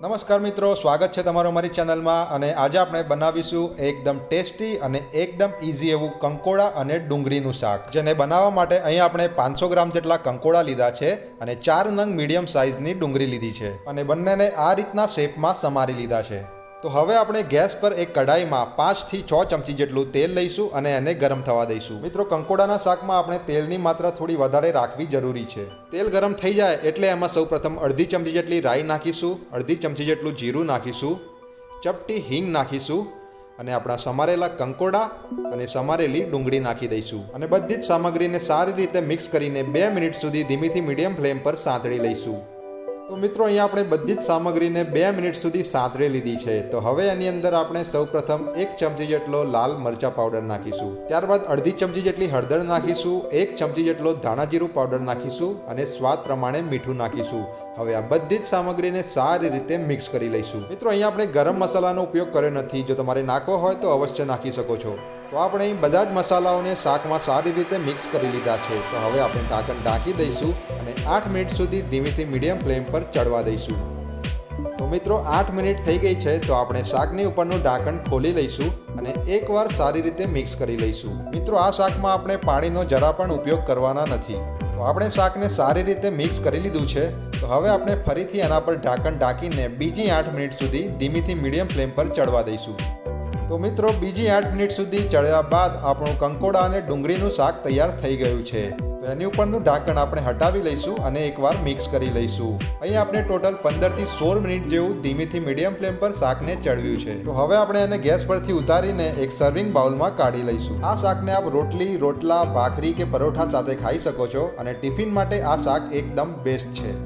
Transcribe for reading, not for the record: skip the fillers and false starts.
નમસ્કાર મિત્રો, સ્વાગત છે તમારું અમારી ચેનલમાં. અને આજે આપણે બનાવીશું એકદમ ટેસ્ટી અને એકદમ ઇઝી એવું કંકોડા અને ડુંગળીનું શાક. જેને બનાવવા માટે અહીં આપણે 500 ગ્રામ જેટલા કંકોડા લીધા છે અને 4 નંગ મીડિયમ સાઇઝની ડુંગળી લીધી છે અને બંનેને આ રીતના શેપમાં સમારી લીધા છે. તો હવે આપણે ગેસ પર એક કઢાઈમાં 5 થી 6 ચમચી જેટલું તેલ લઈશું અને એને ગરમ થવા દઈશું. મિત્રો, કંકોડાના શાકમાં આપણે તેલની માત્રા થોડી વધારે રાખવી જરૂરી છે. તેલ ગરમ થઈ જાય એટલે એમાં સૌપ્રથમ અડધી ચમચી જેટલી રાઈ નાખીશું, અડધી ચમચી જેટલું જીરું નાખીશું, ચપટી હિંગ નાખીશું અને આપણા સમારેલા કંકોડા અને સમારેલી ડુંગળી નાખી દઈશું અને બધી જ સામગ્રીને સારી રીતે મિક્સ કરીને 2 મિનિટ સુધી ધીમીથી મીડિયમ ફ્લેમ પર સાંતળી લઈશું. તો મિત્રો, અહીંયા આપણે બધી જ સામગ્રીને 2 મિનિટ સુધી સાંતળી લીધી છે. તો હવે એની અંદર આપણે સૌપ્રથમ 1 ચમચી જેટલો લાલ મરચા પાવડર નાખીશું, ત્યારબાદ અડધી ચમચી જેટલી હળદર નાખીશું, 1 ચમચી જેટલો ધાણા જીરું પાવડર નાખીશું અને સ્વાદ પ્રમાણે મીઠું નાખીશું. હવે આ બધી જ સામગ્રીને સારી રીતે મિક્સ કરી લઈશું. મિત્રો, અહીંયા આપણે ગરમ મસાલાનો ઉપયોગ કર્યો નથી. જો તમારે નાખવો હોય તો અવશ્ય નાખી શકો છો. તો આપણે અહીં બધા જ મસાલાઓને શાકમાં સારી રીતે મિક્સ કરી લીધા છે. તો હવે આપણે ઢાંકણ ઢાંકી દઈશું અને 8 મિનિટ સુધી ધીમીથી મીડિયમ ફ્લેમ પર ચડવા દઈશું. તો મિત્રો, 8 મિનિટ થઈ ગઈ છે. તો આપણે શાકની ઉપરનું ઢાંકણ ખોલી લઈશું અને એકવાર સારી રીતે મિક્સ કરી લઈશું. મિત્રો, આ શાકમાં આપણે પાણીનો જરા પણ ઉપયોગ કરવાના નથી. તો આપણે શાકને સારી રીતે મિક્સ કરી લીધું છે. તો હવે આપણે ફરીથી એના પર ઢાંકણ ઢાંકીને બીજી 8 મિનિટ સુધી ધીમીથી મીડિયમ ફ્લેમ પર ચડવા દઈશું. તો મિત્રો, બીજી 8 મિનિટ સુધી ચડ્યા બાદ આપણું કંકોડા અને ડુંગળીનું શાક તૈયાર થઈ ગયું છે. તો એની ઉપરનું ઢાંકણ આપણે હટાવી લઈશું અને એકવાર મિક્સ કરી લઈશું. અહીં આપણે ટોટલ 15 થી 16 મિનિટ જેવું ધીમીથી મીડિયમ ફ્લેમ પર શાકને ચડવ્યું છે. તો હવે આપણે એને ગેસ પરથી ઉતારીને એક સર્વિંગ બાઉલમાં કાઢી લઈશું. આ શાકને આપ રોટલી, રોટલા, ભાખરી કે પરોઠા સાથે ખાઈ શકો છો અને ટિફિન માટે આ શાક એકદમ બેસ્ટ છે.